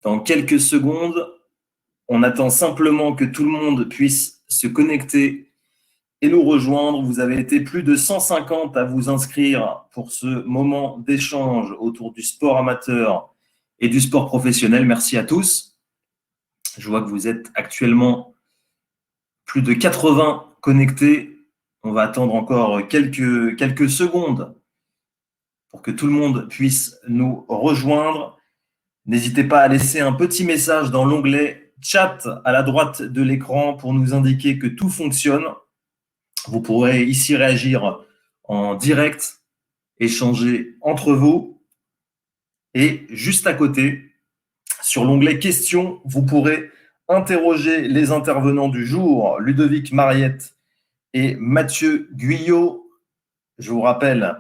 Dans quelques secondes, on attend simplement que tout le monde puisse se connecter et nous rejoindre. Vous avez été plus de 150 à vous inscrire pour ce moment d'échange autour du sport amateur et du sport professionnel. Merci à tous. Je vois que vous êtes actuellement plus de 80 connectés. On va attendre encore quelques secondes pour que tout le monde puisse nous rejoindre. N'hésitez pas à laisser un petit message dans l'onglet chat à la droite de l'écran pour nous indiquer que tout fonctionne. Vous pourrez ici réagir en direct, échanger entre vous. Et juste à côté, sur l'onglet questions, vous pourrez interroger les intervenants du jour, Ludovic Mariette et Mathieu Guyot. Je vous rappelle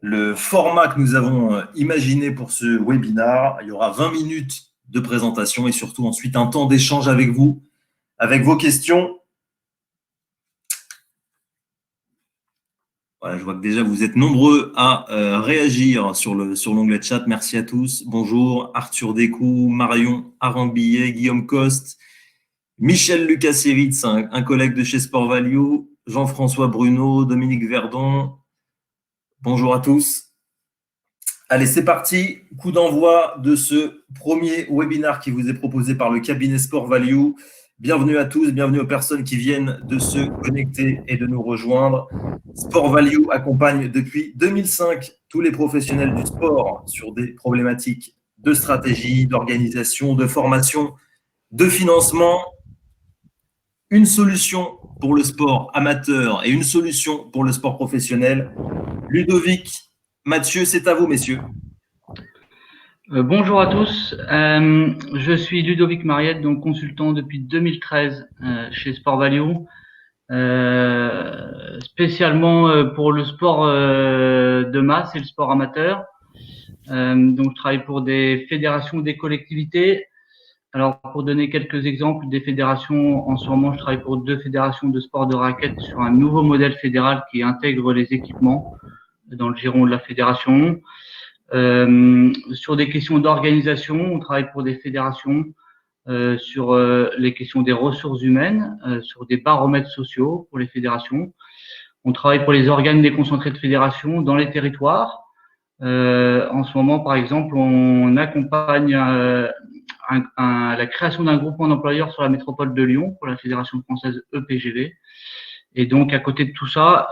le format que nous avons imaginé pour ce webinaire. Il y aura 20 minutes de présentation et surtout ensuite un temps d'échange avec vous, avec vos questions. Voilà, je vois que déjà vous êtes nombreux à réagir sur l'onglet chat. Merci à tous. Bonjour Arthur Descoux, Marion Arambillet, Guillaume Coste, Michel Lukasiewicz, un collègue de chez Sport Value, Jean-François Bruno, Dominique Verdon. Bonjour à tous. Allez, c'est parti. Coup d'envoi de ce premier webinaire qui vous est proposé par le cabinet Sport Value. Bienvenue à tous, bienvenue aux personnes qui viennent de se connecter et de nous rejoindre. Sport Value accompagne depuis 2005 tous les professionnels du sport sur des problématiques de stratégie, d'organisation, de formation, de financement. Une solution pour le sport amateur et une solution pour le sport professionnel. Ludovic, Mathieu, c'est à vous, messieurs. Bonjour à tous, je suis Ludovic Mariette, donc consultant depuis 2013 chez Sport Value, spécialement pour le sport de masse et le sport amateur. Donc je travaille pour des fédérations, des collectivités. Alors pour donner quelques exemples des fédérations, en ce moment je travaille pour 2 fédérations de sport de raquettes sur un nouveau modèle fédéral qui intègre les équipements dans le giron de la fédération. Sur des questions d'organisation, on travaille pour des fédérations sur les questions des ressources humaines, sur des baromètres sociaux pour les fédérations. On travaille pour les organes déconcentrés de fédération dans les territoires. En ce moment, par exemple, on accompagne la création d'un groupement d'employeurs sur la métropole de Lyon pour la Fédération française EPGV. Et donc, à côté de tout ça,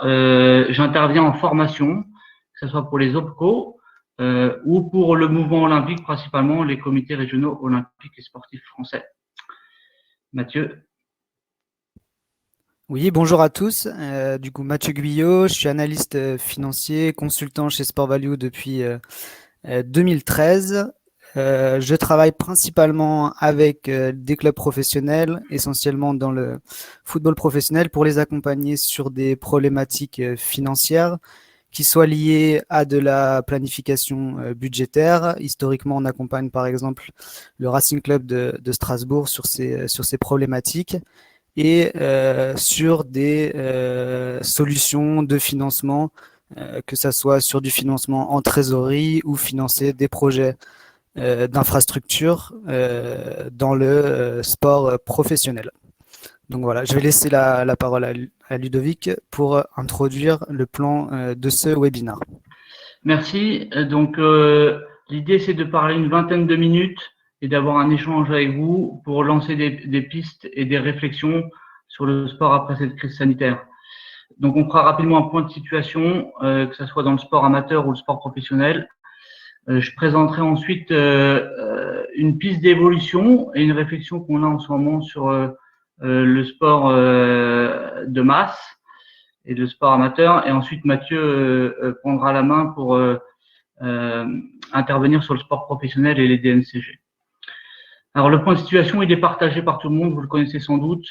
j'interviens en formation, que ce soit pour les OPCO, ou pour le mouvement olympique, principalement les comités régionaux olympiques et sportifs français. Mathieu. Oui, bonjour à tous. Du coup, Mathieu Guyot, je suis analyste financier, consultant chez Sport Value depuis 2013. Je travaille principalement avec des clubs professionnels, essentiellement dans le football professionnel, pour les accompagner sur des problématiques financières qui soient liées à de la planification budgétaire. Historiquement, on accompagne par exemple le Racing Club de Strasbourg sur ces problématiques et sur des solutions de financement, que ça soit sur du financement en trésorerie ou financer des projets d'infrastructure dans le sport professionnel. Donc voilà, je vais laisser la parole à Ludovic pour introduire le plan de ce webinaire. Merci. Donc l'idée c'est de parler une vingtaine de minutes et d'avoir un échange avec vous pour lancer des pistes et des réflexions sur le sport après cette crise sanitaire. Donc on fera rapidement un point de situation, que ce soit dans le sport amateur ou le sport professionnel. Je présenterai ensuite une piste d'évolution et une réflexion qu'on a en ce moment sur le sport de masse et le sport amateur. Et ensuite, Mathieu prendra la main pour intervenir sur le sport professionnel et les DNCG. Alors, le point de situation, il est partagé par tout le monde, vous le connaissez sans doute.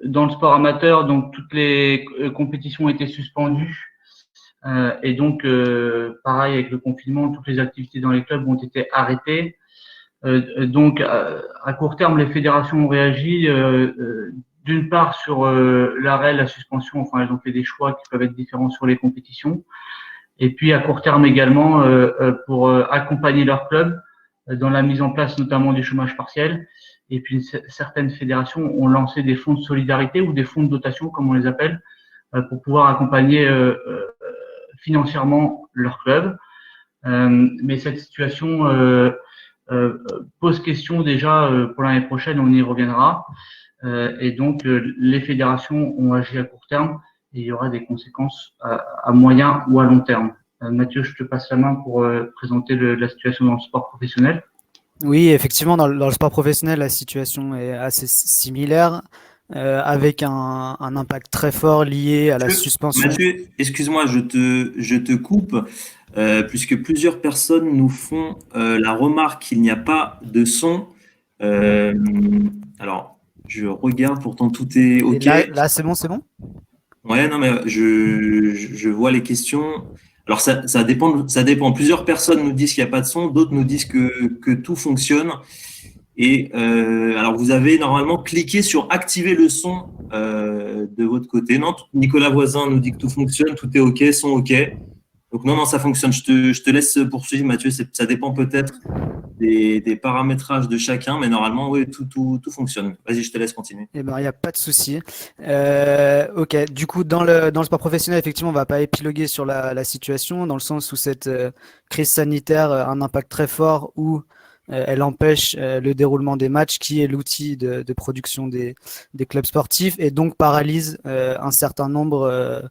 Dans le sport amateur, donc toutes les compétitions ont été suspendues. Et donc, pareil avec le confinement, toutes les activités dans les clubs ont été arrêtées. Donc, à court terme, les fédérations ont réagi d'une part sur l'arrêt, la suspension, enfin elles ont fait des choix qui peuvent être différents sur les compétitions. Et puis à court terme également pour accompagner leurs clubs dans la mise en place notamment du chômage partiel. Et puis certaines fédérations ont lancé des fonds de solidarité ou des fonds de dotation, comme on les appelle, pour pouvoir accompagner financièrement leur club. Mais cette situation pose question déjà pour l'année prochaine, on y reviendra. Et donc, les fédérations ont agi à court terme et il y aura des conséquences à moyen ou à long terme. Mathieu, je te passe la main pour présenter la situation dans le sport professionnel. Oui, effectivement, dans le sport professionnel, la situation est assez similaire, avec un impact très fort lié à la suspension. Mathieu, excuse-moi, je te coupe, puisque plusieurs personnes nous font la remarque qu'il n'y a pas de son. Alors, je regarde, pourtant tout est OK. Là, c'est bon, c'est bon? Ouais, non, mais je vois les questions. Alors, ça dépend. Plusieurs personnes nous disent qu'il n'y a pas de son, d'autres nous disent que tout fonctionne. Et alors, vous avez normalement cliqué sur activer le son de votre côté. Non, Nicolas Voisin nous dit que tout fonctionne, tout est OK, son OK. Donc, non, ça fonctionne. Je te laisse poursuivre, Mathieu. Ça dépend peut-être des paramétrages de chacun, mais normalement, oui, tout fonctionne. Vas-y, je te laisse continuer. Eh ben, il n'y a pas de souci. Ok, du coup, dans le sport professionnel, effectivement, on ne va pas épiloguer sur la situation, dans le sens où cette crise sanitaire a un impact très fort, où elle empêche le déroulement des matchs, qui est l'outil de production des clubs sportifs, et donc paralyse un certain nombre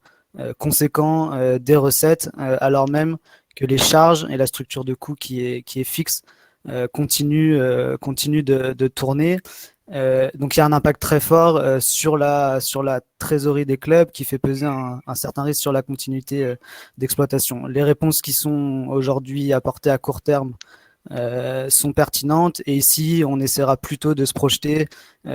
conséquent des recettes, alors même que les charges et la structure de coûts qui est fixe continue de tourner. Donc il y a un impact très fort sur la trésorerie des clubs, qui fait peser un certain risque sur la continuité d'exploitation. Les réponses qui sont aujourd'hui apportées à court terme sont pertinentes, et ici on essaiera plutôt de se projeter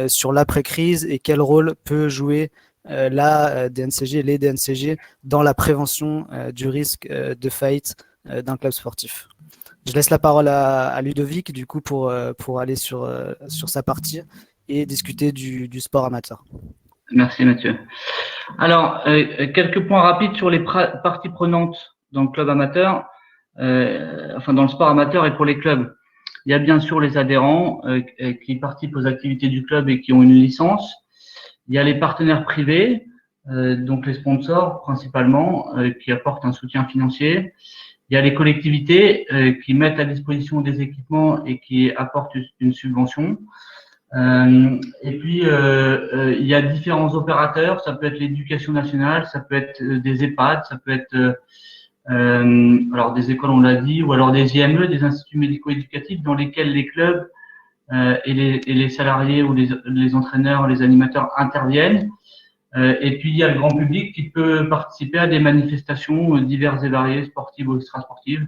sur l'après-crise et quel rôle peut jouer la DNCG, les DNCG, dans la prévention du risque de faillite d'un club sportif. Je laisse la parole à Ludovic, du coup, pour aller sur sa partie et discuter du sport amateur. Merci Mathieu. Alors, quelques points rapides sur les parties prenantes dans le club amateur, dans le sport amateur et pour les clubs. Il y a bien sûr les adhérents qui participent aux activités du club et qui ont une licence. Il y a les partenaires privés, donc les sponsors principalement, qui apportent un soutien financier. Il y a les collectivités qui mettent à disposition des équipements et qui apportent une subvention. Et puis, il y a différents opérateurs. Ça peut être l'éducation nationale, ça peut être des EHPAD, ça peut être alors des écoles, on l'a dit, ou alors des IME, des instituts médico-éducatifs, dans lesquels les clubs et les salariés ou les entraîneurs, les animateurs interviennent. Et puis, il y a le grand public qui peut participer à des manifestations diverses et variées, sportives ou extrasportives,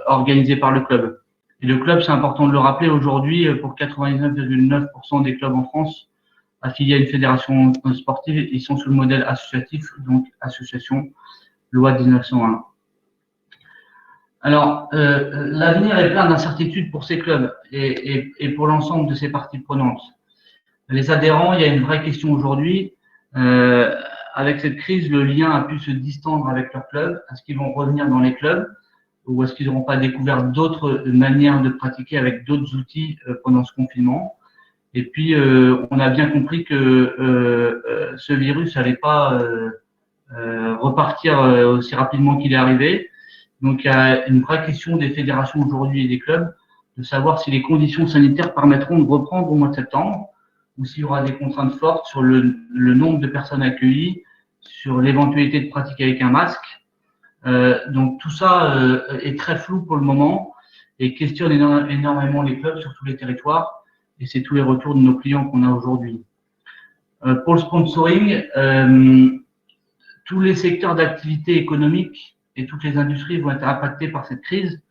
organisées par le club. Et le club, c'est important de le rappeler, aujourd'hui, pour 99,9% des clubs en France affiliés à une fédération sportive, ils sont sous le modèle associatif, donc association, loi 1901. Alors, l'avenir est plein d'incertitudes pour ces clubs et pour l'ensemble de ces parties prenantes. Les adhérents, il y a une vraie question aujourd'hui. Avec cette crise, le lien a pu se distendre avec leur club. Est-ce qu'ils vont revenir dans les clubs ou est-ce qu'ils n'auront pas découvert d'autres manières de pratiquer avec d'autres outils pendant ce confinement? Et puis, on a bien compris que ce virus n'allait pas repartir aussi rapidement qu'il est arrivé. Donc, il y a une vraie question des fédérations aujourd'hui et des clubs de savoir si les conditions sanitaires permettront de reprendre au mois de septembre, ou s'il y aura des contraintes fortes sur le nombre de personnes accueillies, sur l'éventualité de pratiquer avec un masque. Donc tout ça est très flou pour le moment et questionne énormément les clubs sur tous les territoires, et c'est tous les retours de nos clients qu'on a aujourd'hui. Pour le sponsoring, tous les secteurs d'activité économique et toutes les industries vont être impactés par cette crise.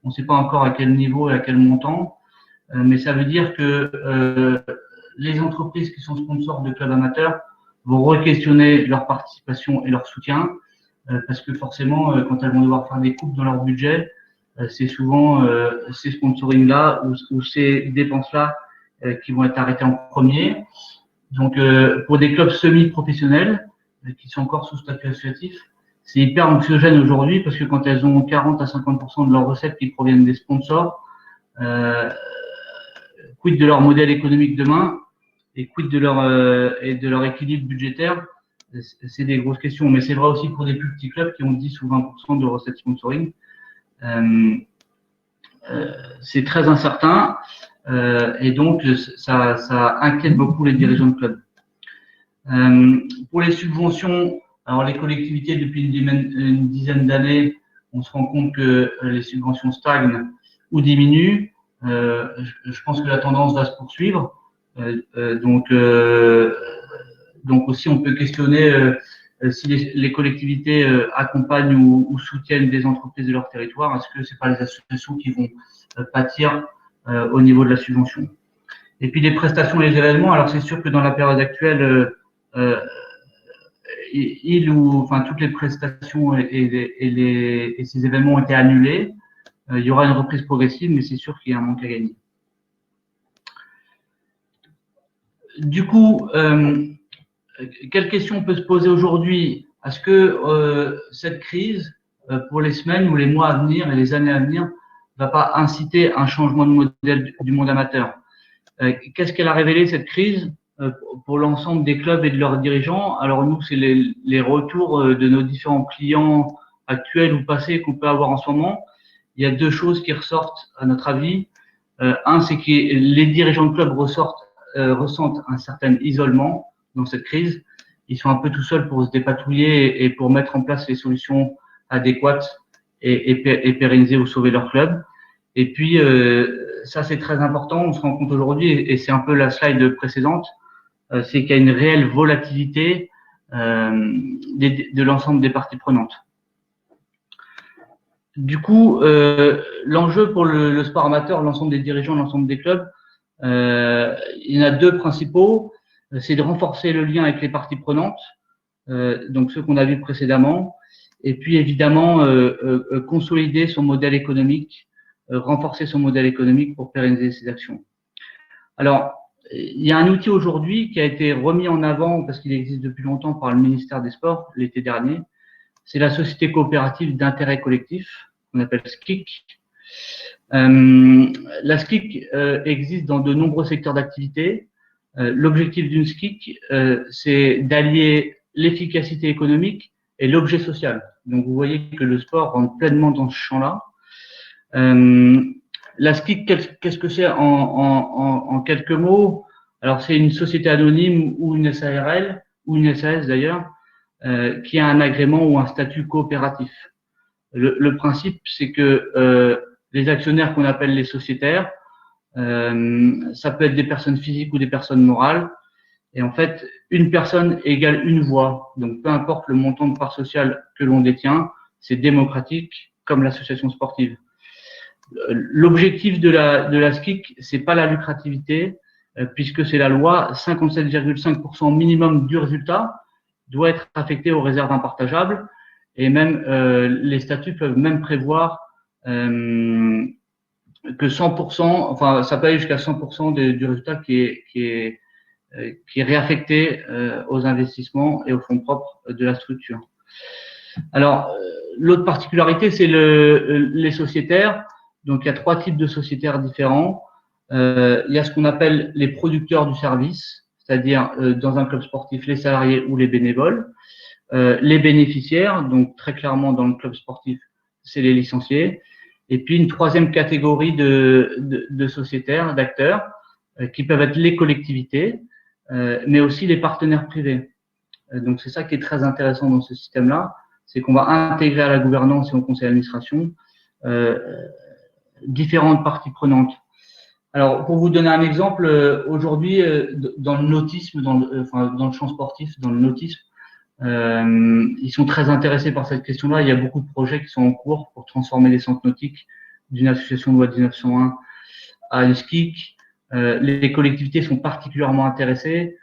On ne sait pas encore à quel niveau et à quel montant, mais ça veut dire que les entreprises qui sont sponsors de clubs amateurs vont re-questionner leur participation et leur soutien, parce que forcément, quand elles vont devoir faire des coupes dans leur budget, c'est souvent ces sponsorings-là ou ces dépenses-là qui vont être arrêtées en premier. Donc, pour des clubs semi-professionnels qui sont encore sous statut associatif, c'est hyper anxiogène aujourd'hui parce que quand elles ont 40 à 50% de leurs recettes qui proviennent des sponsors, quid de leur modèle économique demain et quid de leur équilibre budgétaire? C'est des grosses questions, mais c'est vrai aussi pour des plus petits clubs qui ont 10 ou 20% de recettes sponsoring. C'est très incertain et donc ça inquiète beaucoup les dirigeants de clubs. Pour les subventions, alors les collectivités, depuis une dizaine d'années, on se rend compte que les subventions stagnent ou diminuent. Je pense que la tendance va se poursuivre. Donc aussi, on peut questionner si les collectivités accompagnent ou soutiennent des entreprises de leur territoire. Est-ce que c'est pas les associations qui vont pâtir au niveau de la subvention? Et puis les prestations et les événements. Alors c'est sûr que dans la période actuelle, toutes les prestations et ces événements ont été annulés. Il y aura une reprise progressive, mais c'est sûr qu'il y a un manque à gagner. Du coup, quelle question on peut se poser aujourd'hui? Est-ce que cette crise, pour les semaines ou les mois à venir et les années à venir, va pas inciter un changement de modèle du monde amateur? Qu'est-ce qu'elle a révélé, cette crise, pour l'ensemble des clubs et de leurs dirigeants? Alors nous, c'est les retours de nos différents clients actuels ou passés qu'on peut avoir en ce moment. Il y a deux choses qui ressortent à notre avis. Un, c'est que les dirigeants de clubs ressentent un certain isolement dans cette crise. Ils sont un peu tout seuls pour se dépatouiller et pour mettre en place les solutions adéquates et pérenniser ou sauver leur club. Et puis, ça c'est très important, on se rend compte aujourd'hui, et c'est un peu la slide précédente, c'est qu'il y a une réelle volatilité de l'ensemble des parties prenantes. Du coup, l'enjeu pour le sport amateur, l'ensemble des dirigeants, l'ensemble des clubs, il y en a deux principaux. C'est de renforcer le lien avec les parties prenantes, donc ceux qu'on a vus précédemment, et puis évidemment consolider son modèle économique, renforcer son modèle économique pour pérenniser ses actions. Alors, il y a un outil aujourd'hui qui a été remis en avant parce qu'il existe depuis longtemps par le ministère des Sports l'été dernier. C'est la société coopérative d'intérêt collectif, qu'on appelle SCIC. La SCIC existe dans de nombreux secteurs d'activité. L'objectif d'une SCIC, c'est d'allier l'efficacité économique et l'objet social. Donc, vous voyez que le sport rentre pleinement dans ce champ-là. La SCIC, qu'est-ce que c'est en quelques mots? Alors, c'est une société anonyme ou une SARL, ou une SAS d'ailleurs, qui a un agrément ou un statut coopératif. Le principe, c'est que les actionnaires qu'on appelle les sociétaires, ça peut être des personnes physiques ou des personnes morales. Et en fait, une personne égale une voix. Donc, peu importe le montant de part sociale que l'on détient, c'est démocratique comme l'association sportive. L'objectif de la SCIC, c'est pas la lucrativité, puisque c'est la loi, 57,5% minimum du résultat doit être affecté aux réserves impartageables. Et même, les statuts peuvent même prévoir que 100%, enfin, ça peut aller jusqu'à 100% du résultat qui est réaffecté aux investissements et aux fonds propres de la structure. Alors, l'autre particularité, c'est les sociétaires. Donc, il y a trois types de sociétaires différents. Il y a ce qu'on appelle les producteurs du service, c'est-à-dire dans un club sportif, les salariés ou les bénévoles. Les bénéficiaires, donc très clairement dans le club sportif, c'est les licenciés. Et puis une troisième catégorie de sociétaires, d'acteurs, qui peuvent être les collectivités, mais aussi les partenaires privés. Donc c'est ça qui est très intéressant dans ce système-là, c'est qu'on va intégrer à la gouvernance et au conseil d'administration différentes parties prenantes. Alors pour vous donner un exemple, aujourd'hui dans le nautisme, dans le champ sportif, dans le nautisme, ils sont très intéressés par cette question-là. Il y a beaucoup de projets qui sont en cours pour transformer les centres nautiques d'une association de loi de 1901 à une SCIC. Les collectivités sont particulièrement intéressées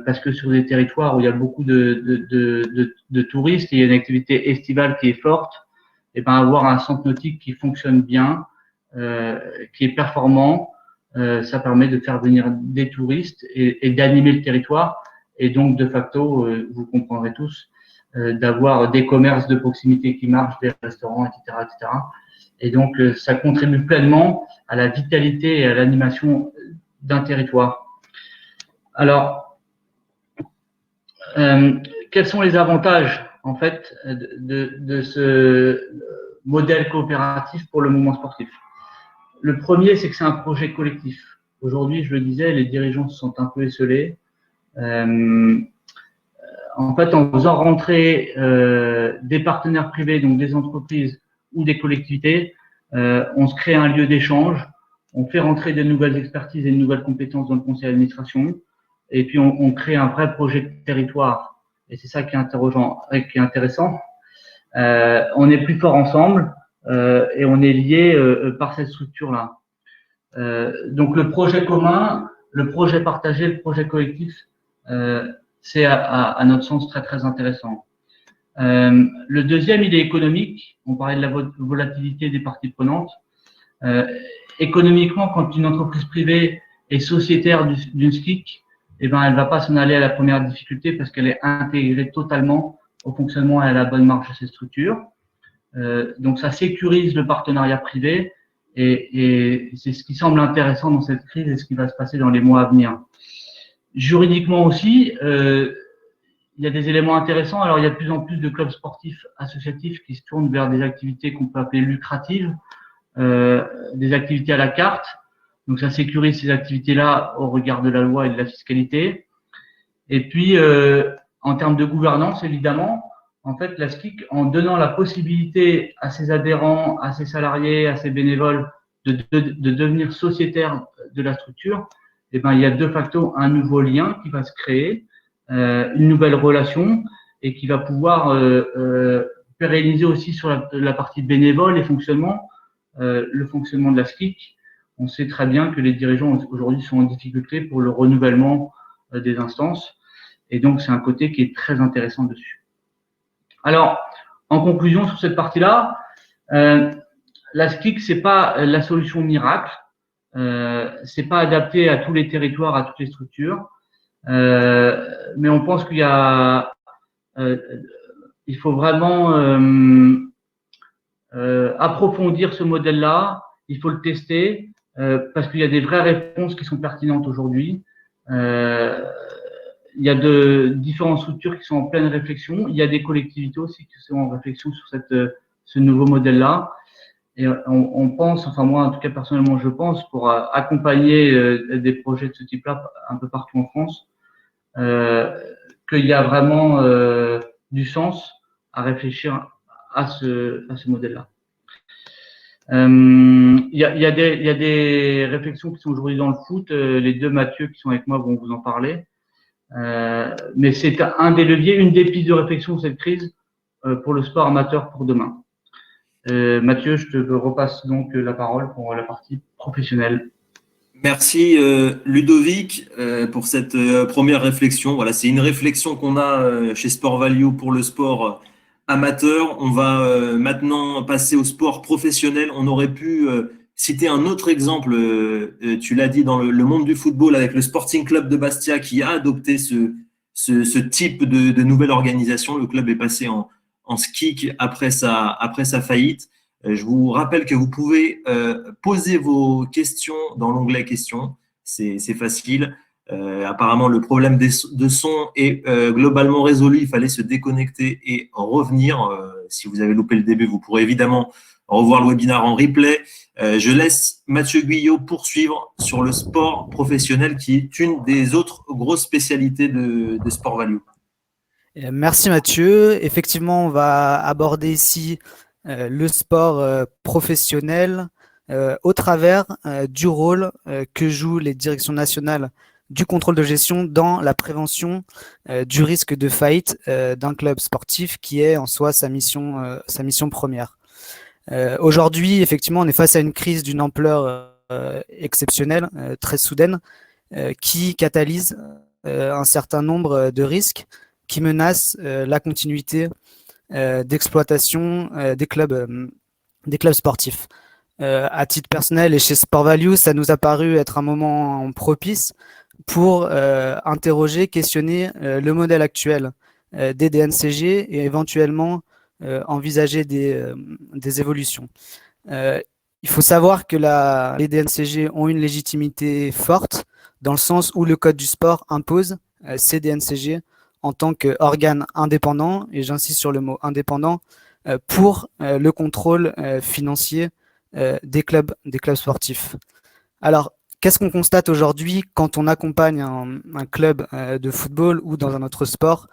parce que sur des territoires où il y a beaucoup de touristes et il y a une activité estivale qui est forte, et ben avoir un centre nautique qui fonctionne bien, qui est performant, ça permet de faire venir des touristes et d'animer le territoire. Et donc, de facto, vous comprendrez tous, d'avoir des commerces de proximité qui marchent, des restaurants, etc., etc. Et donc, ça contribue pleinement à la vitalité et à l'animation d'un territoire. Alors, quels sont les avantages, en fait, de ce modèle coopératif pour le mouvement sportif? Le premier, c'est que c'est un projet collectif. Aujourd'hui, je le disais, les dirigeants se sont un peu esselés. En fait, en faisant rentrer des partenaires privés, donc des entreprises ou des collectivités, on se crée un lieu d'échange, on fait rentrer de nouvelles expertises et de nouvelles compétences dans le conseil d'administration, et puis on crée un vrai projet de territoire. Et c'est ça qui est intéressant. On est plus fort ensemble et on est liés par cette structure-là. Donc le projet commun, le projet partagé, le projet collectif, c'est à notre sens très très intéressant. Le deuxième, il est économique. On parlait de la volatilité des parties prenantes. Économiquement, quand une entreprise privée est sociétaire d'une SCIC, eh ben, elle va pas s'en aller à la première difficulté parce qu'elle est intégrée totalement au fonctionnement et à la bonne marche de ces structures. Donc, ça sécurise le partenariat privé et c'est ce qui semble intéressant dans cette crise et ce qui va se passer dans les mois à venir. Juridiquement aussi, il y a des éléments intéressants. Alors, il y a de plus en plus de clubs sportifs associatifs qui se tournent vers des activités qu'on peut appeler lucratives, des activités à la carte. Donc, ça sécurise ces activités-là au regard de la loi et de la fiscalité. Et puis, en termes de gouvernance, évidemment, en fait, la SCIC, en donnant la possibilité à ses adhérents, à ses salariés, à ses bénévoles de devenir sociétaires de la structure, eh ben, il y a de facto un nouveau lien qui va se créer, une nouvelle relation et qui va pouvoir pérenniser aussi sur la partie bénévole et fonctionnement, le fonctionnement de la SCIC. On sait très bien que les dirigeants aujourd'hui sont en difficulté pour le renouvellement des instances et donc c'est un côté qui est très intéressant dessus. Alors, en conclusion sur cette partie-là, la SCIC, c'est pas la solution miracle, c'est pas adapté à tous les territoires, à toutes les structures, mais on pense qu'il y a, il faut vraiment approfondir ce modèle-là, il faut le tester parce qu'il y a des vraies réponses qui sont pertinentes aujourd'hui. Il y a de différentes structures qui sont en pleine réflexion. Il y a des collectivités aussi qui sont en réflexion sur ce nouveau modèle-là. Et on pense, enfin moi en tout cas personnellement je pense, pour accompagner des projets de ce type-là un peu partout en France, qu'il y a vraiment du sens à réfléchir à ce modèle-là. Il y a des réflexions qui sont aujourd'hui dans le foot. Les deux Mathieu qui sont avec moi vont vous en parler. Mais c'est un des leviers, une des pistes de réflexion de cette crise pour le sport amateur pour demain. Mathieu, je te repasse donc la parole pour la partie professionnelle. Merci Ludovic pour cette première réflexion. Voilà, c'est une réflexion qu'on a chez Sport Value pour le sport amateur. On va maintenant passer au sport professionnel. On aurait pu citer un autre exemple, tu l'as dit, dans le monde du football avec le Sporting Club de Bastia qui a adopté ce type de nouvelle organisation. Le club est passé en SCIC après sa faillite. Je vous rappelle que vous pouvez poser vos questions dans l'onglet questions. C'est facile. Apparemment, le problème de son est globalement résolu. Il fallait se déconnecter et revenir. Si vous avez loupé le début, vous pourrez évidemment revoir le webinaire en replay. Je laisse Mathieu Guyot poursuivre sur le sport professionnel qui est une des autres grosses spécialités de Sport Value. Merci Mathieu. Effectivement, on va aborder ici le sport professionnel au travers du rôle que jouent les directions nationales du contrôle de gestion dans la prévention du risque de faillite d'un club sportif qui est en soi sa mission première. Aujourd'hui, effectivement, on est face à une crise d'une ampleur exceptionnelle, très soudaine, qui catalyse un certain nombre de risques qui menacent la continuité d'exploitation des clubs sportifs. À titre personnel et chez Sport Value, ça nous a paru être un moment propice pour interroger, questionner le modèle actuel des DNCG et éventuellement envisager des évolutions. Il faut savoir que les DNCG ont une légitimité forte dans le sens où le Code du sport impose ces DNCG en tant qu'organe indépendant, et j'insiste sur le mot indépendant, pour le contrôle financier des clubs sportifs. Alors, qu'est-ce qu'on constate aujourd'hui quand on accompagne un club de football ou dans un autre sport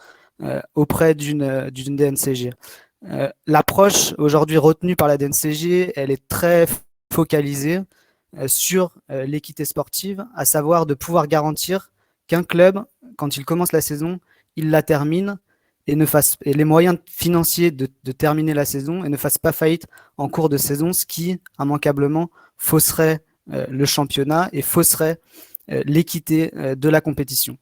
auprès d'une DNCG? L'approche aujourd'hui retenue par la DNCG, elle est très focalisée sur l'équité sportive, à savoir de pouvoir garantir qu'un club, quand il commence la saison, il la termine et les moyens financiers de terminer la saison et ne fasse pas faillite en cours de saison, ce qui, immanquablement, fausserait le championnat et fausserait l'équité de la compétition.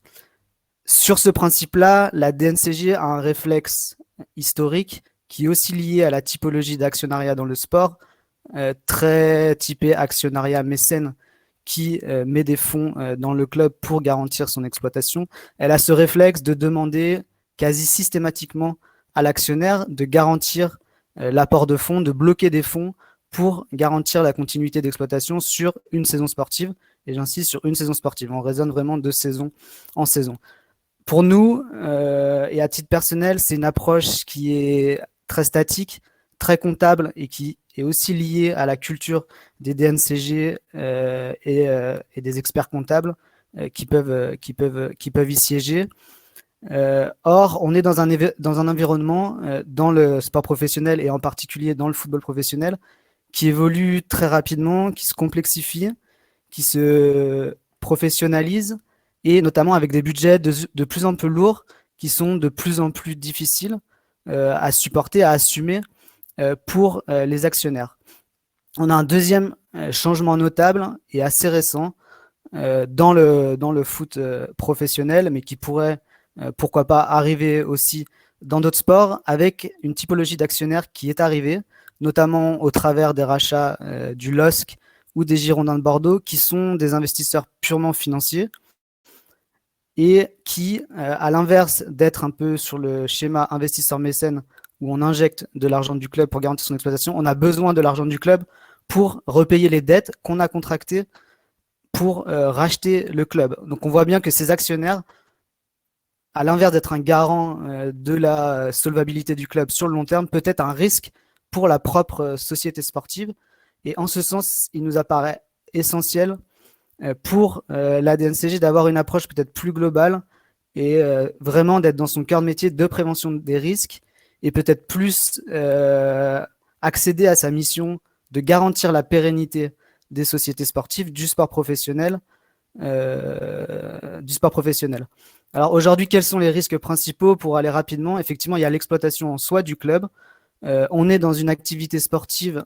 Sur ce principe-là, la DNCG a un réflexe historique qui est aussi lié à la typologie d'actionnariat dans le sport, très typé actionnariat mécène, qui met des fonds dans le club pour garantir son exploitation. Elle a ce réflexe de demander quasi systématiquement à l'actionnaire de garantir l'apport de fonds, de bloquer des fonds pour garantir la continuité d'exploitation sur une saison sportive. Et j'insiste sur une saison sportive. On raisonne vraiment de saison en saison. Pour nous, et à titre personnel, c'est une approche qui est très statique, très comptable et qui est aussi liée à la culture des DNCG et des experts comptables qui peuvent y siéger. Or, on est dans un environnement, dans le sport professionnel et en particulier dans le football professionnel, qui évolue très rapidement, qui se complexifie, qui se professionnalise, et notamment avec des budgets de plus en plus lourds, qui sont de plus en plus difficiles à supporter, à assumer pour les actionnaires. On a un deuxième changement notable et assez récent dans le foot professionnel, mais qui pourrait, pourquoi pas, arriver aussi dans d'autres sports, avec une typologie d'actionnaires qui est arrivée, notamment au travers des rachats du LOSC ou des Girondins de Bordeaux, qui sont des investisseurs purement financiers et qui, à l'inverse d'être un peu sur le schéma investisseur mécène, où on injecte de l'argent du club pour garantir son exploitation, on a besoin de l'argent du club pour repayer les dettes qu'on a contractées pour racheter le club. Donc on voit bien que ces actionnaires, à l'inverse d'être un garant de la solvabilité du club sur le long terme, peut être un risque pour la propre société sportive. Et en ce sens, il nous apparaît essentiel pour la DNCG d'avoir une approche peut-être plus globale et vraiment d'être dans son cœur de métier de prévention des risques et peut-être plus accéder à sa mission de garantir la pérennité des sociétés sportives, du sport professionnel. Alors aujourd'hui, quels sont les risques principaux pour aller rapidement? Effectivement, il y a l'exploitation en soi du club. On est dans une activité sportive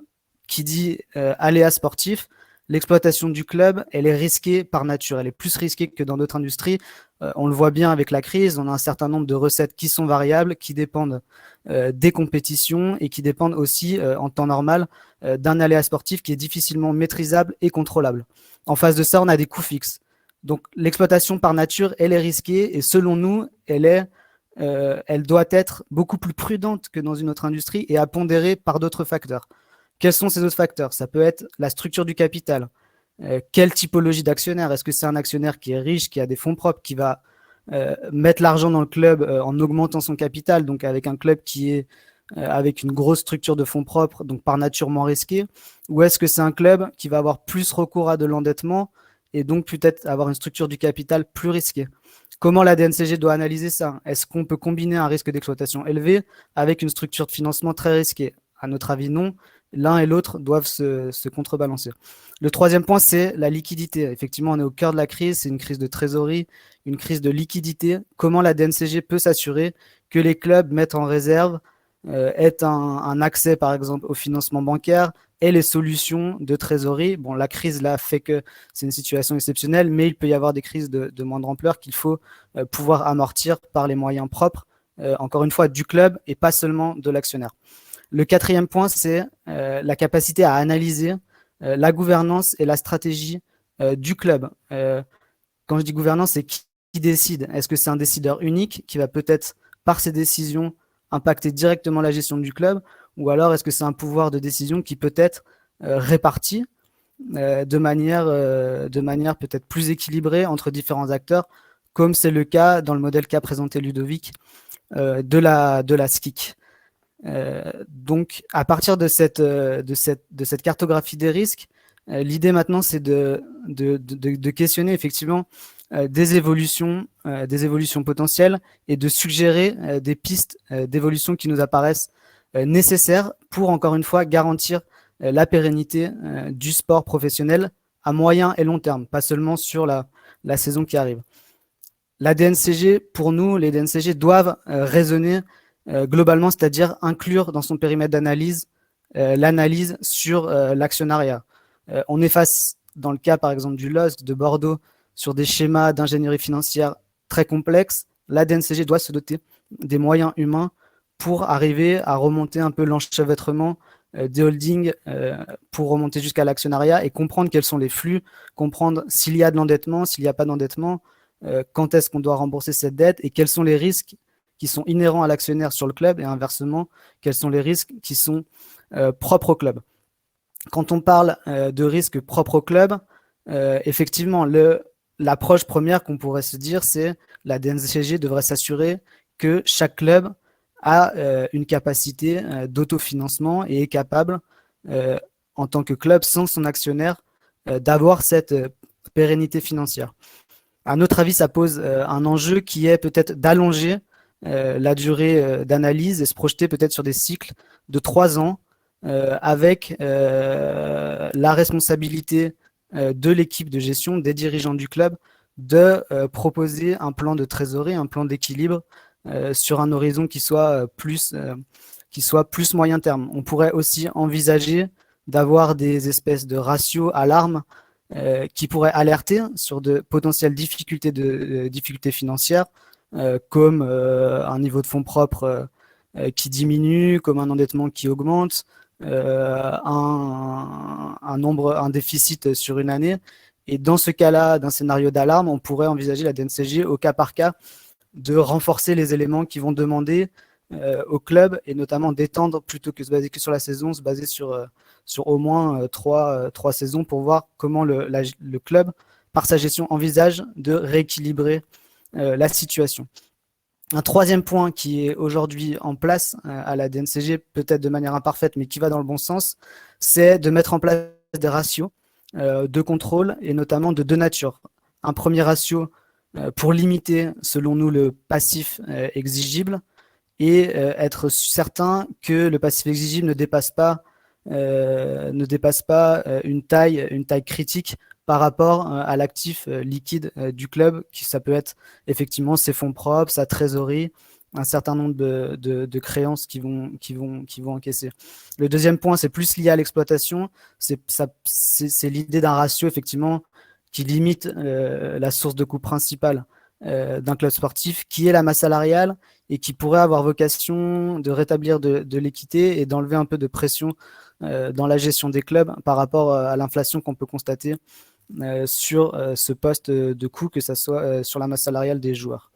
qui dit aléa sportif. L'exploitation du club, elle est risquée par nature. Elle est plus risquée que dans d'autres industries. On le voit bien avec la crise. On a un certain nombre de recettes qui sont variables, qui dépendent des compétitions et qui dépendent aussi, en temps normal, d'un aléa sportif qui est difficilement maîtrisable et contrôlable. En face de ça, on a des coûts fixes. Donc, l'exploitation par nature, elle est risquée et selon nous, elle doit être beaucoup plus prudente que dans une autre industrie et à pondérer par d'autres facteurs. Quels sont ces autres facteurs? Ça peut être la structure du capital. Quelle typologie d'actionnaire? Est-ce que c'est un actionnaire qui est riche, qui a des fonds propres, qui va mettre l'argent dans le club en augmentant son capital, donc avec un club qui est avec une grosse structure de fonds propres, donc par nature moins risqué? Ou est-ce que c'est un club qui va avoir plus recours à de l'endettement et donc peut-être avoir une structure du capital plus risquée? Comment la DNCG doit analyser ça? Est-ce qu'on peut combiner un risque d'exploitation élevé avec une structure de financement très risquée? À notre avis, non. L'un et l'autre doivent se contrebalancer. Le troisième point, c'est la liquidité. Effectivement, on est au cœur de la crise, c'est une crise de trésorerie, une crise de liquidité. Comment la DNCG peut s'assurer que les clubs mettent en réserve, aient un accès, par exemple, au financement bancaire et les solutions de trésorerie? Bon, la crise, là, fait que c'est une situation exceptionnelle, mais il peut y avoir des crises de moindre ampleur qu'il faut pouvoir amortir par les moyens propres, encore une fois, du club et pas seulement de l'actionnaire. Le quatrième point, c'est la capacité à analyser la gouvernance et la stratégie du club. Quand je dis gouvernance, c'est qui décide? Est-ce que c'est un décideur unique qui va peut-être par ces décisions, impacter directement la gestion du club, ou alors est-ce que c'est un pouvoir de décision qui peut être réparti de manière peut-être plus équilibrée entre différents acteurs, comme c'est le cas dans le modèle qu'a présenté Ludovic de la SCIC. Donc, à partir de cette cartographie des risques, l'idée maintenant, c'est de questionner effectivement des évolutions potentielles et de suggérer des pistes d'évolution qui nous apparaissent nécessaires pour, encore une fois, garantir la pérennité du sport professionnel à moyen et long terme, pas seulement sur la saison qui arrive. La DNCG, pour nous, les DNCG doivent raisonner globalement, c'est-à-dire inclure dans son périmètre d'analyse l'analyse sur l'actionnariat. On est face, dans le cas par exemple du LOSC de Bordeaux, sur des schémas d'ingénierie financière très complexes. La DNCG doit se doter des moyens humains pour arriver à remonter un peu l'enchevêtrement des holdings pour remonter jusqu'à l'actionnariat et comprendre quels sont les flux, comprendre s'il y a de l'endettement, s'il n'y a pas d'endettement, quand est-ce qu'on doit rembourser cette dette et quels sont les risques qui sont inhérents à l'actionnaire sur le club et inversement, quels sont les risques qui sont propres au club. Quand on parle de risques propres au club, effectivement, l'approche première qu'on pourrait se dire, c'est la DNCG devrait s'assurer que chaque club a une capacité d'autofinancement et est capable, en tant que club, sans son actionnaire, d'avoir cette pérennité financière. À notre avis, ça pose un enjeu qui est peut-être d'allonger la durée d'analyse et se projeter peut-être sur des cycles de 3 ans avec la responsabilité de l'équipe de gestion, des dirigeants du club, de proposer un plan de trésorerie, un plan d'équilibre sur un horizon qui soit plus moyen terme. On pourrait aussi envisager d'avoir des espèces de ratios alarmes qui pourraient alerter sur de potentielles difficultés financières, comme un niveau de fonds propres qui diminue, comme un endettement qui augmente, un déficit sur une année. Et dans ce cas-là, d'un scénario d'alarme, on pourrait envisager la DNCG au cas par cas de renforcer les éléments qui vont demander au club et notamment d'étendre plutôt que se baser que sur la saison, se baser sur au moins trois saisons pour voir comment le club, par sa gestion, envisage de rééquilibrer la situation. Un troisième point qui est aujourd'hui en place à la DNCG, peut-être de manière imparfaite, mais qui va dans le bon sens, c'est de mettre en place des ratios de contrôle et notamment de deux natures. Un premier ratio pour limiter, selon nous, le passif exigible et être certain que le passif exigible ne dépasse pas une taille critique par rapport à l'actif liquide du club, ça peut être effectivement ses fonds propres, sa trésorerie, un certain nombre de créances qui vont encaisser. Le deuxième point, c'est plus lié à l'exploitation, c'est l'idée d'un ratio effectivement qui limite la source de coût principale d'un club sportif, qui est la masse salariale et qui pourrait avoir vocation de rétablir de l'équité et d'enlever un peu de pression dans la gestion des clubs par rapport à l'inflation qu'on peut constater sur ce poste de coût, que ce soit sur la masse salariale des joueurs.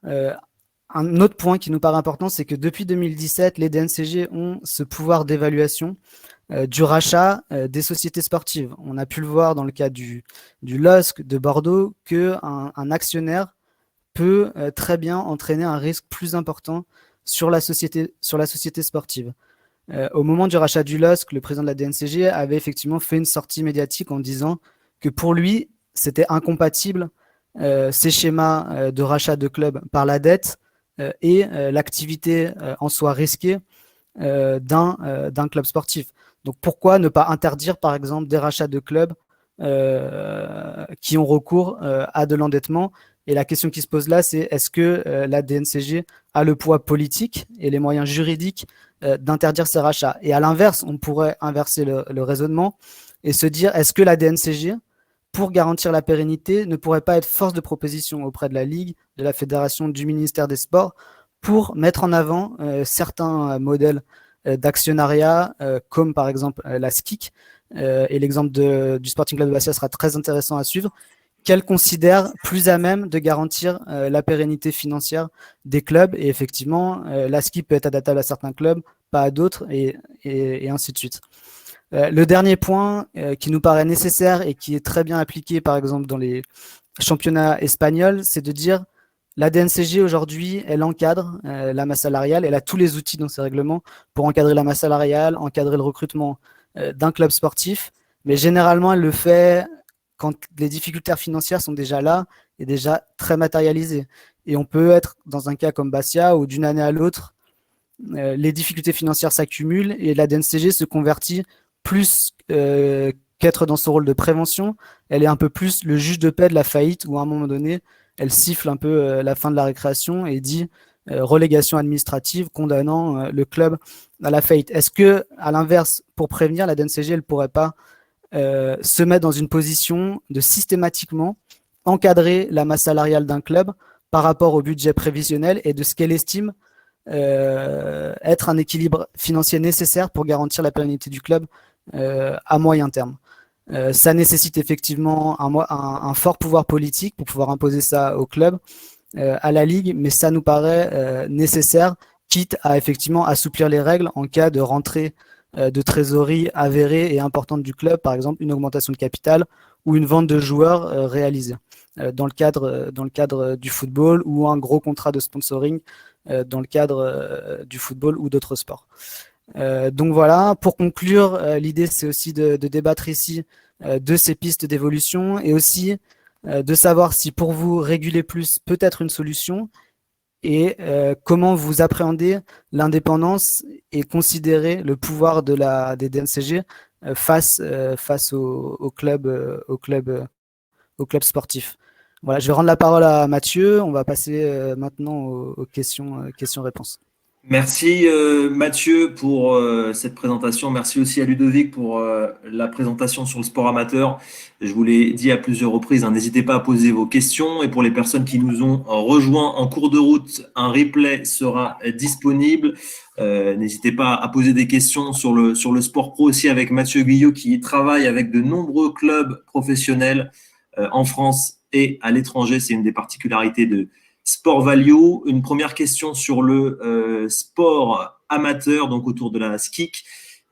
Un autre point qui nous paraît important, c'est que depuis 2017, les DNCG ont ce pouvoir d'évaluation du rachat des sociétés sportives. On a pu le voir dans le cas du LOSC de Bordeaux, qu'un actionnaire peut très bien entraîner un risque plus important sur la société sportive. Au moment du rachat du LOSC, le président de la DNCG avait effectivement fait une sortie médiatique en disant que pour lui, c'était incompatible ces schémas de rachat de clubs par la dette et l'activité en soi risquée d'un club sportif. Donc pourquoi ne pas interdire par exemple des rachats de clubs qui ont recours à de l'endettement? Et la question qui se pose là, c'est est-ce que la DNCG a le poids politique et les moyens juridiques d'interdire ces rachats? Et à l'inverse, on pourrait inverser le raisonnement et se dire, est-ce que la DNCG, pour garantir la pérennité, ne pourrait pas être force de proposition auprès de la Ligue, de la Fédération, du ministère des Sports, pour mettre en avant certains modèles d'actionnariat, comme par exemple la SCIC, et l'exemple du Sporting Club de Bastia sera très intéressant à suivre, qu'elle considère plus à même de garantir la pérennité financière des clubs. Et effectivement, la SCIC peut être adaptable à certains clubs, pas à d'autres, et ainsi de suite. Le dernier point qui nous paraît nécessaire et qui est très bien appliqué, par exemple, dans les championnats espagnols, c'est de dire la DNCG aujourd'hui, elle encadre la masse salariale, elle a tous les outils dans ses règlements pour encadrer la masse salariale, encadrer le recrutement d'un club sportif, mais généralement, elle le fait quand les difficultés financières sont déjà là et déjà très matérialisées. Et on peut être dans un cas comme Bastia où d'une année à l'autre, les difficultés financières s'accumulent et la DNCG se convertit plus qu'être dans son rôle de prévention, elle est un peu plus le juge de paix de la faillite où à un moment donné, elle siffle un peu la fin de la récréation et dit relégation administrative condamnant le club à la faillite. Est-ce que, à l'inverse, pour prévenir, la DNCG, elle ne pourrait pas se mettre dans une position de systématiquement encadrer la masse salariale d'un club par rapport au budget prévisionnel et de ce qu'elle estime être un équilibre financier nécessaire pour garantir la pérennité du club à moyen terme. Ça nécessite effectivement un fort pouvoir politique pour pouvoir imposer ça au club, à la Ligue, mais ça nous paraît nécessaire, quitte à effectivement assouplir les règles en cas de rentrée de trésorerie avérée et importante du club, par exemple une augmentation de capital ou une vente de joueurs réalisée dans le cadre du football ou un gros contrat de sponsoring dans le cadre du football ou d'autres sports. Donc voilà, pour conclure, l'idée c'est aussi de débattre ici de ces pistes d'évolution et aussi de savoir si pour vous réguler plus peut être une solution et comment vous appréhendez l'indépendance et considérer le pouvoir des DNCG face au club sportif. Voilà, je vais rendre la parole à Mathieu. On va passer maintenant aux questions-réponses. Merci Mathieu pour cette présentation. Merci aussi à Ludovic pour la présentation sur le sport amateur. Je vous l'ai dit à plusieurs reprises, hein, n'hésitez pas à poser vos questions. Et pour les personnes qui nous ont rejoints en cours de route, un replay sera disponible. N'hésitez pas à poser des questions sur le sport pro aussi avec Mathieu Guyot qui travaille avec de nombreux clubs professionnels en France et à l'étranger. C'est une des particularités de Sport Value. Une première question sur le sport amateur, donc autour de la SCIC.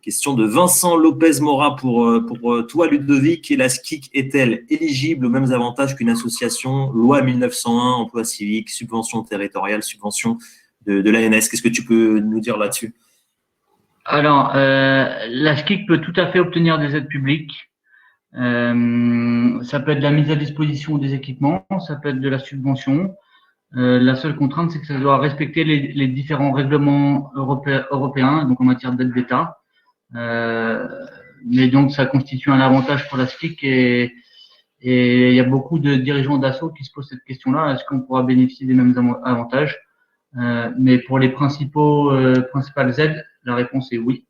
Question de Vincent Lopez Mora pour toi, Ludovic. Et la SCIC est-elle éligible aux mêmes avantages qu'une association? Loi 1901, emploi civique, subvention territoriale, subvention de l'ANS. Qu'est-ce que tu peux nous dire là-dessus? Alors, la SCIC peut tout à fait obtenir des aides publiques. Ça peut être de la mise à disposition des équipements, ça peut être de la subvention. La seule contrainte, c'est que ça doit respecter les différents règlements européens, donc en matière d'aide d'État. Mais donc, ça constitue un avantage pour la SCIC et il y a beaucoup de dirigeants d'assaut qui se posent cette question-là. Est-ce qu'on pourra bénéficier des mêmes avantages? Mais pour les principales aides, la réponse est oui.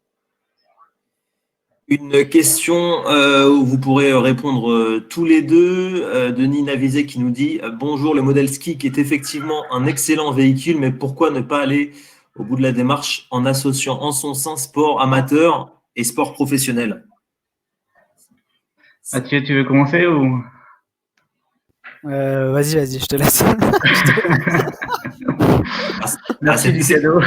Une question où vous pourrez répondre tous les deux. Denis Navizet qui nous dit bonjour, le modèle SCIC est effectivement un excellent véhicule, mais pourquoi ne pas aller au bout de la démarche en associant en son sein sport amateur et sport professionnel? Mathieu, tu veux commencer ou? Vas-y, je te laisse. Merci du cadeau.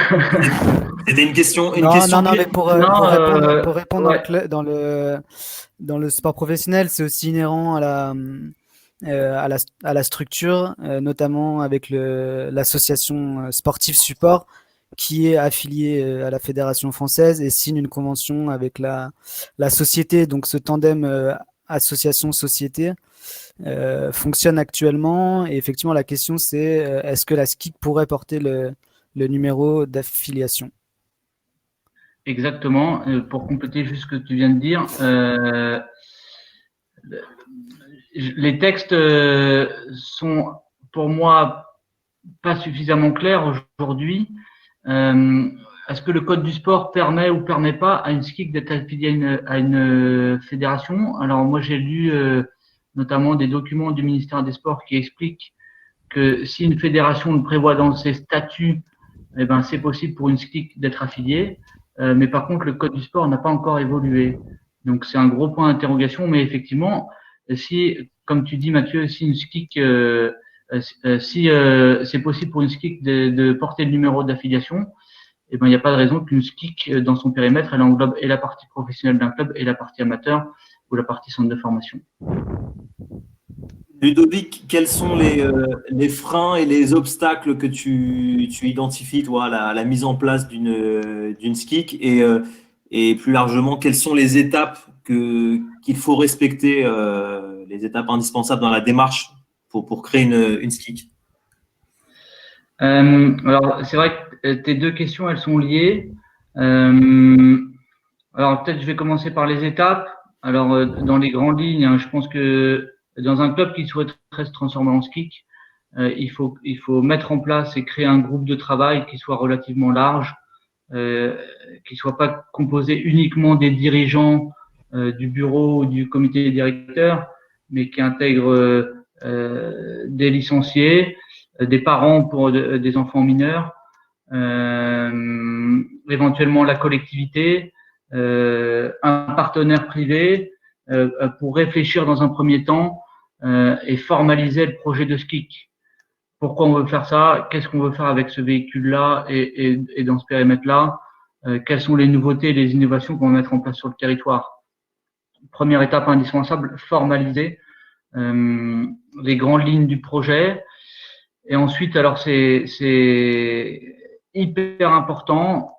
C'était une question. Non, mais pour répondre ouais. dans le sport professionnel, c'est aussi inhérent à la structure, notamment avec l'association sportive support qui est affiliée à la Fédération française et signe une convention avec la société. Donc ce tandem association-société fonctionne actuellement. Et effectivement, la question c'est est-ce que la SCIC pourrait porter le numéro d'affiliation? Exactement. Pour compléter juste ce que tu viens de dire, les textes sont pour moi pas suffisamment clairs aujourd'hui. Est-ce que le code du sport permet ou permet pas à une SCIC d'être affiliée à une fédération? Alors moi j'ai lu notamment des documents du ministère des Sports qui expliquent que si une fédération le prévoit dans ses statuts, eh ben c'est possible pour une SCIC d'être affiliée. Mais par contre, le code du sport n'a pas encore évolué. Donc, c'est un gros point d'interrogation. Mais effectivement, si comme tu dis, Mathieu, si une SKIC, si c'est possible pour une SKIC de porter le numéro d'affiliation, eh ben, il n'y a pas de raison qu'une SKIC, dans son périmètre, elle englobe et la partie professionnelle d'un club et la partie amateur ou la partie centre de formation. Ludovic, quels sont les freins et les obstacles que tu identifies, toi, à la mise en place d'une SKIC et plus largement, quelles sont les étapes qu'il faut respecter, les étapes indispensables dans la démarche pour créer une SKIC? Alors, c'est vrai que tes deux questions, elles sont liées. Alors, peut-être je vais commencer par les étapes. Alors, dans les grandes lignes, hein, je pense que dans un club qui souhaiterait se transformer en SKIC, il faut mettre en place et créer un groupe de travail qui soit relativement large, qui soit pas composé uniquement des dirigeants du bureau ou du comité directeur, mais qui intègre des licenciés, des parents pour des enfants mineurs, éventuellement la collectivité, un partenaire privé, pour réfléchir dans un premier temps et formaliser le projet de SKIC. Pourquoi on veut faire ça? Qu'est-ce qu'on veut faire avec ce véhicule-là et dans ce périmètre-là? Quelles sont les nouveautés et les innovations qu'on va mettre en place sur le territoire? Première étape indispensable, formaliser les grandes lignes du projet. Et ensuite, alors c'est hyper important,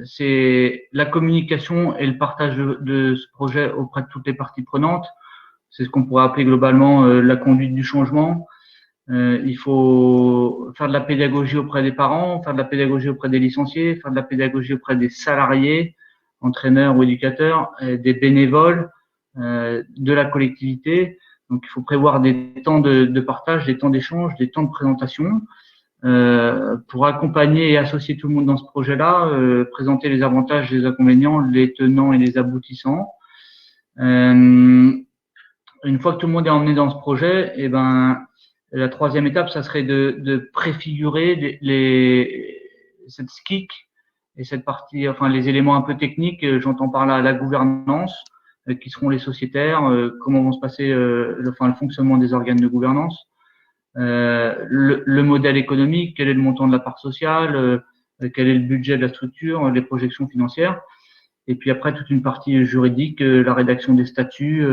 c'est la communication et le partage de ce projet auprès de toutes les parties prenantes. C'est ce qu'on pourrait appeler globalement la conduite du changement. Il faut faire de la pédagogie auprès des parents, faire de la pédagogie auprès des licenciés, faire de la pédagogie auprès des salariés, entraîneurs ou éducateurs, des bénévoles, de la collectivité. Donc, il faut prévoir des temps de partage, des temps d'échange, des temps de présentation pour accompagner et associer tout le monde dans ce projet-là, présenter les avantages, les inconvénients, les tenants et les aboutissants. Une fois que tout le monde est emmené dans ce projet, eh ben, la troisième étape, ça serait de préfigurer cette SKIC et cette partie, enfin les éléments un peu techniques. J'entends par là la gouvernance, qui seront les sociétaires, comment vont se passer le fonctionnement des organes de gouvernance, le modèle économique, quel est le montant de la part sociale, quel est le budget de la structure, les projections financières, et puis après toute une partie juridique, la rédaction des statuts,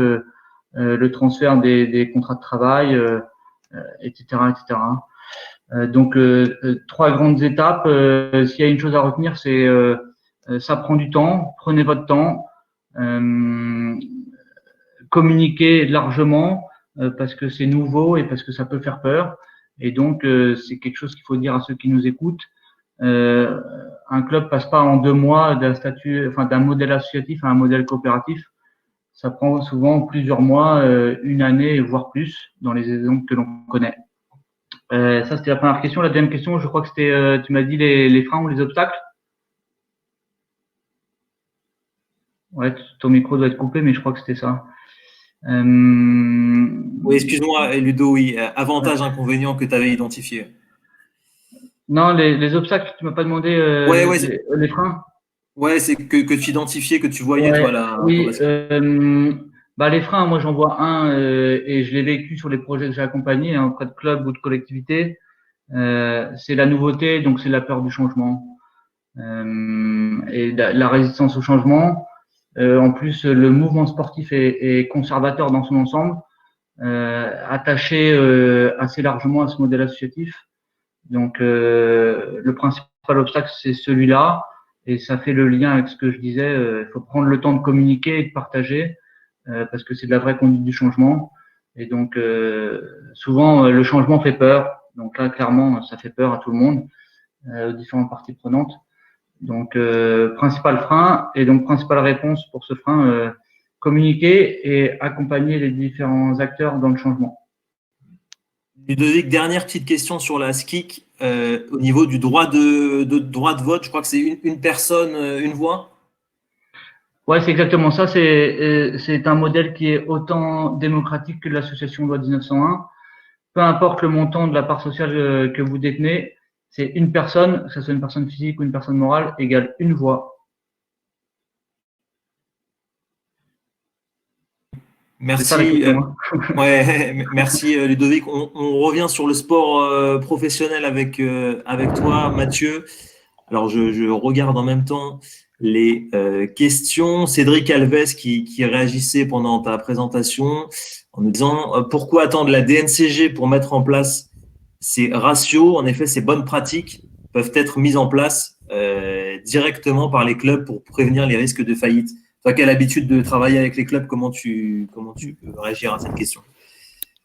le transfert des contrats de travail, etc., etc. Donc trois grandes étapes. S'il y a une chose à retenir, c'est ça prend du temps. Prenez votre temps. Communiquer largement parce que c'est nouveau et parce que ça peut faire peur. Et donc, c'est quelque chose qu'il faut dire à ceux qui nous écoutent. Un club passe pas en 2 mois d'un modèle associatif à un modèle coopératif. Ça prend souvent plusieurs mois, une année, voire plus, dans les exemples que l'on connaît. Ça, c'était la première question. La deuxième question, je crois que c'était, tu m'as dit les freins ou les obstacles. Ouais, ton micro doit être coupé, mais je crois que c'était ça. Oui, excuse-moi, Ludo, oui. Avantages, inconvénients que tu avais identifiés. Non, les obstacles, tu m'as pas demandé ouais, les freins. Ouais, c'est que tu identifiais, que tu voyais, toi, là. Oui, les freins, moi j'en vois un et je l'ai vécu sur les projets que j'ai accompagnés auprès de clubs ou de collectivités. C'est la nouveauté, donc c'est la peur du changement et la résistance au changement. En plus, le mouvement sportif est conservateur dans son ensemble, attaché assez largement à ce modèle associatif. Donc, le principal obstacle, c'est celui-là. Et ça fait le lien avec ce que je disais. Il faut prendre le temps de communiquer et de partager parce que c'est de la vraie conduite du changement. Et donc, souvent, le changement fait peur. Donc là, clairement, ça fait peur à tout le monde, aux différentes parties prenantes. Donc, principal frein et donc principale réponse pour ce frein, communiquer et accompagner les différents acteurs dans le changement. Ludovic, dernière petite question sur la SKIC. Au niveau du droit de vote, je crois que c'est une personne, une voix. Ouais, c'est exactement ça. C'est un modèle qui est autant démocratique que l'association loi 1901. Peu importe le montant de la part sociale que vous détenez, c'est une personne, que ce soit une personne physique ou une personne morale, égale une voix. C'est ça la Merci. question, hein. Ouais, merci Ludovic. On revient sur le sport professionnel avec toi, Mathieu. Alors, je regarde en même temps les questions. Cédric Alves qui réagissait pendant ta présentation en nous disant pourquoi attendre la DNCG pour mettre en place ces ratios? En effet, ces bonnes pratiques peuvent être mises en place directement par les clubs pour prévenir les risques de faillite. Toi qui as l'habitude de travailler avec les clubs, comment tu peux réagir à cette question?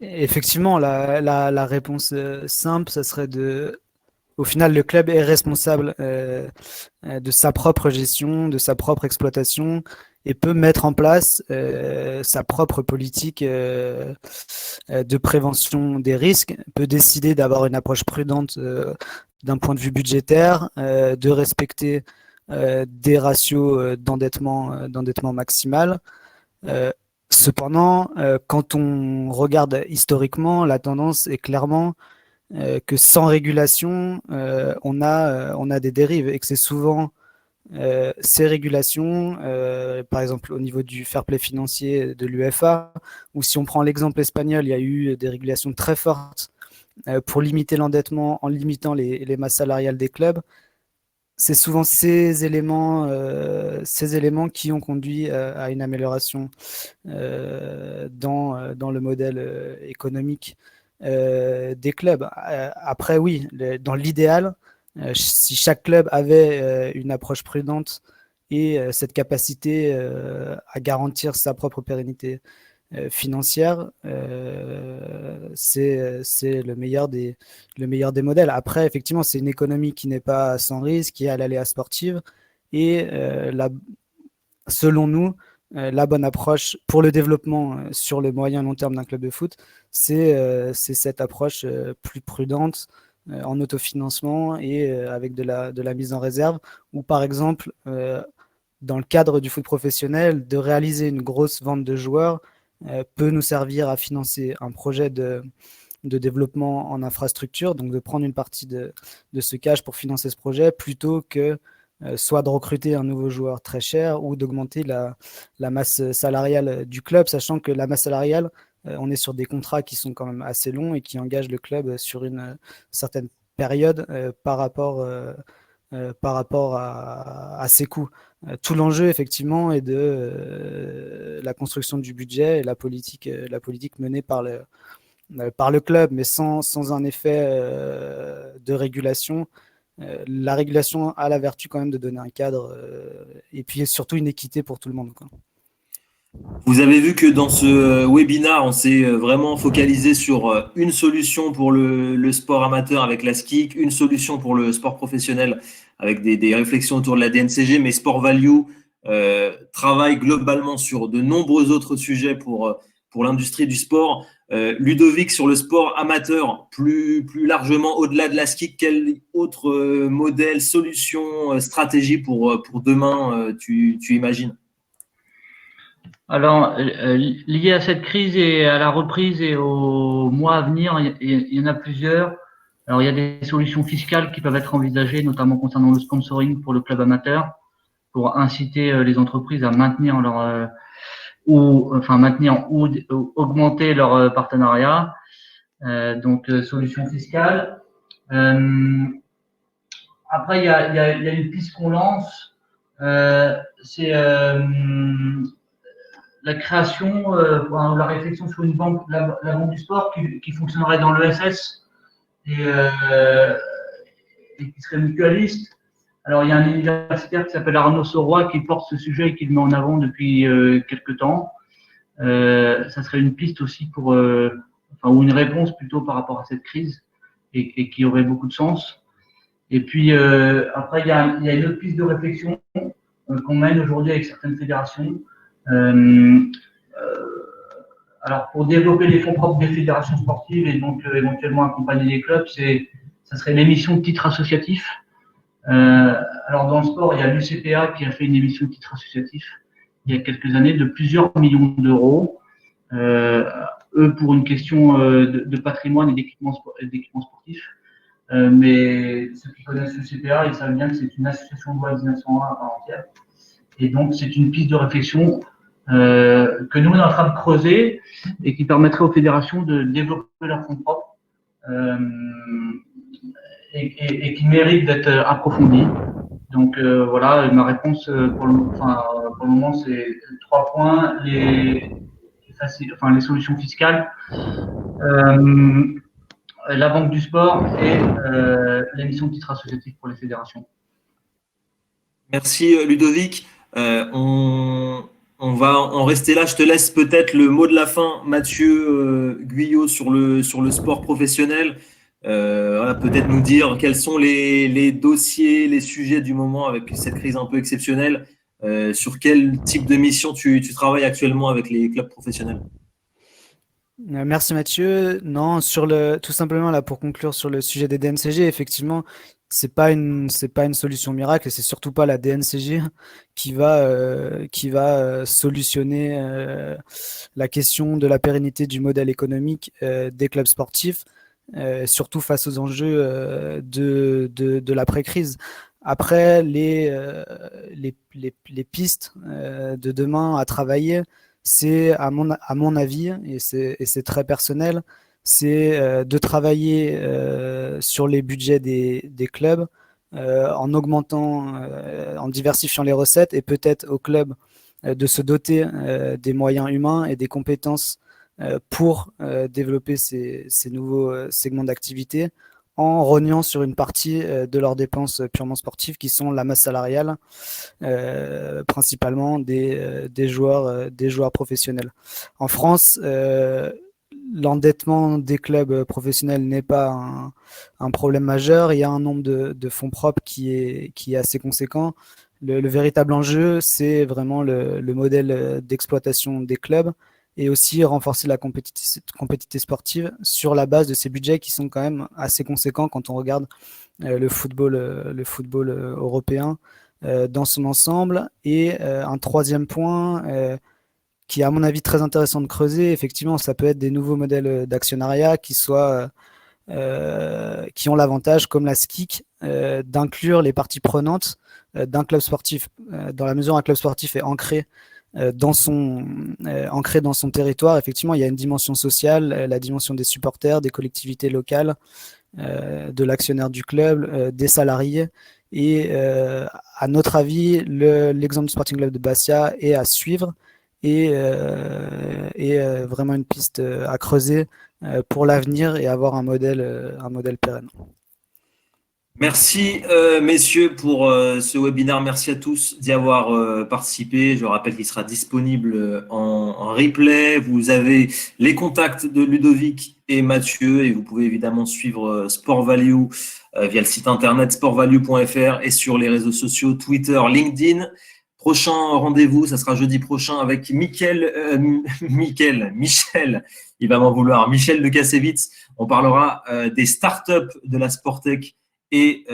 Effectivement, la réponse simple, ça serait au final, le club est responsable de sa propre gestion, de sa propre exploitation et peut mettre en place sa propre politique de prévention des risques, peut décider d'avoir une approche prudente d'un point de vue budgétaire, de respecter des ratios d'endettement maximal. Cependant, quand on regarde historiquement, la tendance est clairement que sans régulation, on a des dérives et que c'est souvent ces régulations, par exemple au niveau du fair play financier de l'UEFA, ou si on prend l'exemple espagnol, il y a eu des régulations très fortes pour limiter l'endettement en limitant les masses salariales des clubs. C'est souvent ces éléments qui ont conduit à une amélioration dans le modèle économique des clubs. Après, oui, dans l'idéal, si chaque club avait une approche prudente et cette capacité à garantir sa propre pérennité financière, c'est le meilleur des modèles. Après, effectivement, c'est une économie qui n'est pas sans risque, qui est à l'aléa sportive. Et selon nous, la bonne approche pour le développement sur le moyen et long terme d'un club de foot, c'est cette approche plus prudente en autofinancement et avec de la mise en réserve, ou par exemple, dans le cadre du foot professionnel, de réaliser une grosse vente de joueurs peut nous servir à financer un projet de développement en infrastructure, donc de prendre une partie de ce cash pour financer ce projet, plutôt que soit de recruter un nouveau joueur très cher ou d'augmenter la masse salariale du club, sachant que la masse salariale, on est sur des contrats qui sont quand même assez longs et qui engagent le club sur une certaine période par rapport à ses coûts. Tout l'enjeu, effectivement, est de la construction du budget et la politique menée par le club, mais sans un effet de régulation. La régulation a la vertu quand même de donner un cadre et puis surtout une équité pour tout le monde, quoi. Vous avez vu que dans ce webinaire, on s'est vraiment focalisé sur une solution pour le sport amateur avec la SKIC, une solution pour le sport professionnel avec des réflexions autour de la DNCG, mais Sport Value travaille globalement sur de nombreux autres sujets pour l'industrie du sport. Ludovic, sur le sport amateur, plus largement au-delà de la SKIC, quel autre modèle, solution, stratégie pour demain tu imagines? Alors, lié à cette crise et à la reprise et aux mois à venir, il y en a plusieurs. Alors, il y a des solutions fiscales qui peuvent être envisagées, notamment concernant le sponsoring pour le club amateur, pour inciter les entreprises à maintenir maintenir ou augmenter leur partenariat. Donc, solution fiscale. Après, il y a une piste qu'on lance. C'est la création, la réflexion sur une banque, la banque du sport qui fonctionnerait dans l'ESS et qui serait mutualiste. Alors, il y a un universitaire qui s'appelle Arnaud Soroy qui porte ce sujet et qui le met en avant depuis quelques temps. Ça serait une piste aussi ou une réponse plutôt par rapport à cette crise et qui aurait beaucoup de sens. Et puis, après, il y a une autre piste de réflexion qu'on mène aujourd'hui avec certaines fédérations. Alors, pour développer les fonds propres des fédérations sportives et donc éventuellement accompagner les clubs, ça serait l'émission de titres associatifs. Alors, dans le sport, il y a l'UCPA qui a fait une émission de titres associatifs il y a quelques années de plusieurs millions d'euros. Eux, pour une question de patrimoine et d'équipement sportif. Mais ceux qui connaissent l'UCPA, ils savent bien que c'est une association de loi 1901 à part entière. Et donc, c'est une piste de réflexion que nous on est en train de creuser et qui permettrait aux fédérations de développer leurs fonds propres et qui méritent d'être approfondis. Donc voilà, ma réponse pour le moment c'est 3 points, les solutions fiscales, la banque du sport et l'émission de titres associatifs pour les fédérations. Merci Ludovic. On va en rester là. Je te laisse peut-être le mot de la fin, Mathieu Guyot, sur le sport professionnel. Voilà, peut-être nous dire quels sont les dossiers, les sujets du moment avec cette crise un peu exceptionnelle. Sur quel type de mission tu travailles actuellement avec les clubs professionnels? Merci Mathieu. Non, tout simplement là pour conclure sur le sujet des DNCG, effectivement, c'est pas une solution miracle et c'est surtout pas la DNCG qui va solutionner la question de la pérennité du modèle économique des clubs sportifs, surtout face aux enjeux de l'après-crise. Après, les pistes de demain à travailler, c'est à mon avis, et c'est très personnel, c'est de travailler sur les budgets des clubs en augmentant, en diversifiant les recettes et peut-être aux clubs de se doter des moyens humains et des compétences pour développer ces nouveaux segments d'activité en rognant sur une partie de leurs dépenses purement sportives qui sont la masse salariale, principalement des joueurs professionnels. En France, l'endettement des clubs professionnels n'est pas un problème majeur. Il y a un nombre de fonds propres qui est assez conséquent. Le véritable enjeu, c'est vraiment le modèle d'exploitation des clubs et aussi renforcer la compétitivité sportive sur la base de ces budgets qui sont quand même assez conséquents quand on regarde le football européen dans son ensemble. Et un troisième point qui est à mon avis très intéressant de creuser, effectivement, ça peut être des nouveaux modèles d'actionnariat qui ont l'avantage, comme la SKIC, d'inclure les parties prenantes d'un club sportif, dans la mesure où un club sportif est ancré dans son territoire. Effectivement, il y a une dimension sociale, la dimension des supporters, des collectivités locales, de l'actionnaire du club, des salariés. Et à notre avis, l'exemple du Sporting Club de Bastia est à suivre et vraiment une piste à creuser pour l'avenir et avoir un modèle pérenne. Merci messieurs pour ce webinaire. Merci à tous d'y avoir participé. Je rappelle qu'il sera disponible en replay. Vous avez les contacts de Ludovic et Mathieu et vous pouvez évidemment suivre Sport Value via le site internet sportvalue.fr et sur les réseaux sociaux Twitter, LinkedIn. Prochain rendez-vous, ça sera jeudi prochain avec Michel. Il va m'en vouloir. Michel de Kassevitz. On parlera des startups de la Sportec et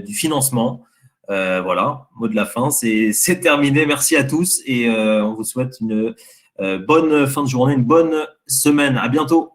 du financement. Voilà, mot de la fin, c'est terminé. Merci à tous et on vous souhaite une bonne fin de journée, une bonne semaine. À bientôt.